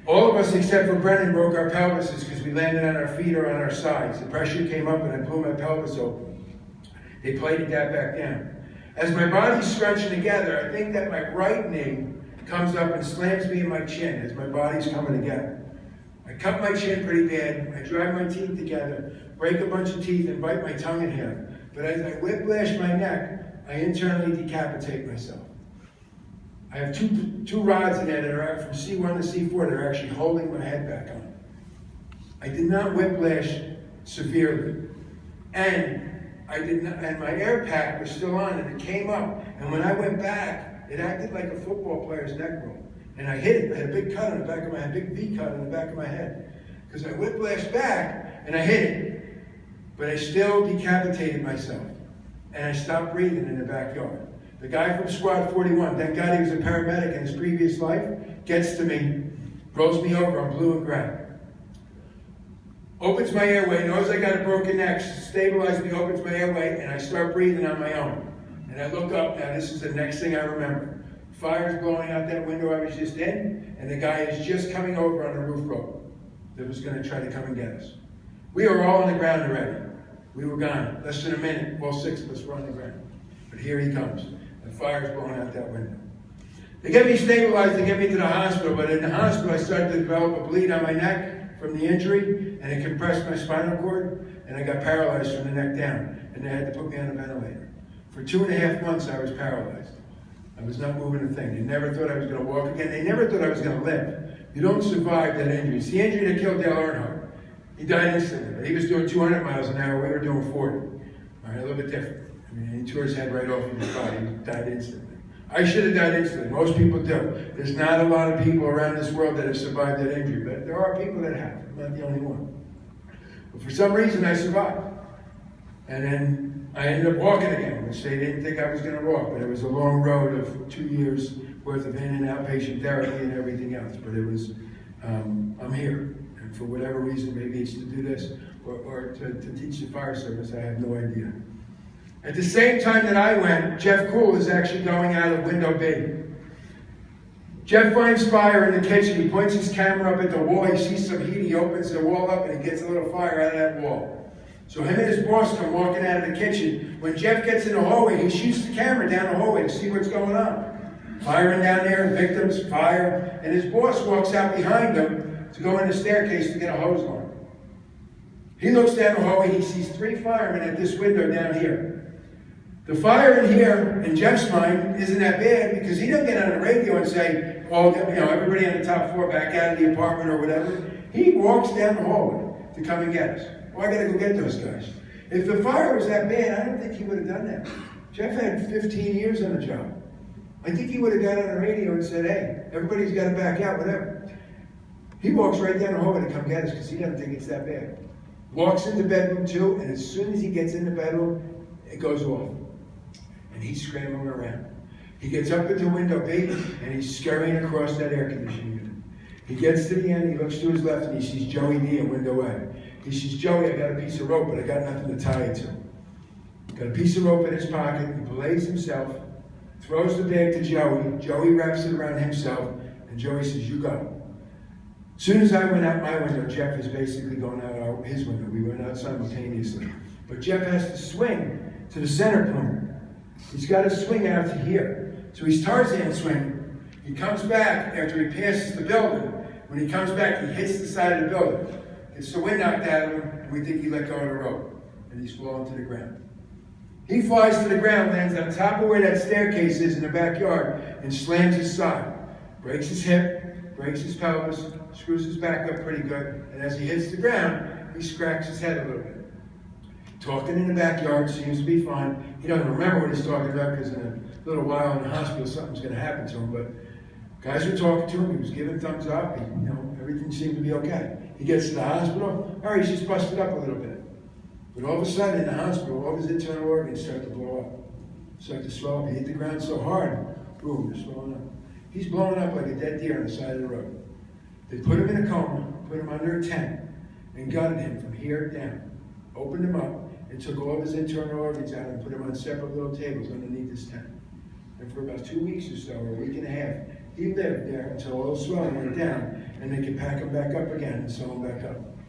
All of us except for Brennan broke our pelvises because we landed on our feet or on our sides. The pressure came up and I blew my pelvis open. They plated that back down. As my body's scrunched together, I think that my right knee comes up and slams me in my chin as my body's coming together. I cut my chin pretty bad. I drive my teeth together, break a bunch of teeth, and bite my tongue in half. But as I whiplash my neck, I internally decapitate myself. I have two rods in there that are from C1 to C4 that are actually holding my head back on. I did not whiplash severely. And my air pack was still on and it came up. And when I went back, it acted like a football player's neck roll. And I hit it. I had a big cut on the back of my head, big V cut on the back of my head. Because I whiplashed back and I hit it. But I still decapitated myself. And I stopped breathing in the backyard. The guy from Squad 41, thank God he was a paramedic in his previous life, gets to me, rolls me over, I'm blue and gray. Opens my airway, knows I got a broken neck, stabilizes me, opens my airway, and I start breathing on my own. And I look up, now this is the next thing I remember. Fire's blowing out that window I was just in, and the guy is just coming over on the roof rope that was going to try to come and get us. We were all on the ground already. We were gone. Less than a minute, all 6 of us were on the ground. But here he comes. The fire's blowing out that window. They get me stabilized, they get me to the hospital, but in the hospital I started to develop a bleed on my neck from the injury, and it compressed my spinal cord, and I got paralyzed from the neck down, and they had to put me on a ventilator. For 2.5 months I was paralyzed. I was not moving a thing. They never thought I was going to walk again. They never thought I was going to live. You don't survive that injury. It's the injury that killed Dale Earnhardt. He died instantly, but he was doing 200 miles an hour, we were doing 40. All right, a little bit different. I mean, he tore his head right off of his body. He died instantly. I should have died instantly. Most people do. There's not a lot of people around this world that have survived that injury, but there are people that have. I'm not the only one. But for some reason, I survived. And then I ended up walking again, which they didn't think I was going to walk, but it was a long road of 2 years worth of in and outpatient therapy and everything else. But it was, I'm here. And for whatever reason, maybe it's to do this or to teach the fire service, I have no idea. At the same time that I went, Jeff Cool is actually going out of window B. Jeff finds fire in the kitchen. He points his camera up at the wall. He sees some heat. He opens the wall up and he gets a little fire out of that wall. So him and his boss come walking out of the kitchen. When Jeff gets in the hallway, he shoots the camera down the hallway to see what's going on. Firing down there, victims, fire. And his boss walks out behind him to go in the staircase to get a hose line. He looks down the hallway. He sees 3 firemen at this window down here. The fire in here, in Jeff's mind, isn't that bad because he doesn't get on the radio and say, oh, everybody on the top floor back out of the apartment or whatever. He walks down the hallway to come and get us. Well, I got to go get those guys. If the fire was that bad, I don't think he would have done that. Jeff had 15 years on the job. I think he would have got on the radio and said, hey, everybody's got to back out, whatever. He walks right down the hallway to come get us because he doesn't think it's that bad. Walks into bedroom 2, and as soon as he gets in the bedroom, it goes off. And he's scrambling around. He gets up into window B, and he's scurrying across that air conditioning unit. He gets to the end, he looks to his left, and he sees Joey D in window A. He says, Joey, I got a piece of rope, but I got nothing to tie it to. Got a piece of rope in his pocket, he belays himself, throws the bag to Joey. Joey wraps it around himself, and Joey says, you go. As soon as I went out my window, Jeff is basically going out his window. We went out simultaneously. But Jeff has to swing to the center plume. He's got to swing out to here. So he's Tarzan swinging. He comes back after he passes the building. When he comes back, he hits the side of the building. Gets the wind knocked out of him, and we think he let go of the rope. And he's fallen to the ground. He flies to the ground, lands on top of where that staircase is in the backyard, and slams his side. Breaks his hip, breaks his pelvis, screws his back up pretty good, and as he hits the ground, he scratches his head a little bit. Talking in the backyard, seems to be fine. He doesn't remember what he's talking about because in a little while in the hospital, something's going to happen to him. But guys were talking to him. He was giving thumbs up. Everything seemed to be okay. He gets to the hospital. All right, he's just busted up a little bit. But all of a sudden in the hospital, all of his internal organs start to blow up. Start to swell up. He hit the ground so hard, boom, they're swelling up. He's blowing up like a dead deer on the side of the road. They put him in a coma, put him under a tent, and gutted him from here down. Opened him up, and took all of his internal organs out and put him on separate little tables underneath his tent. And for about 2 weeks or so, or a week and a half, He lived there until all the swelling went down, and they could pack him back up again and sew him back up.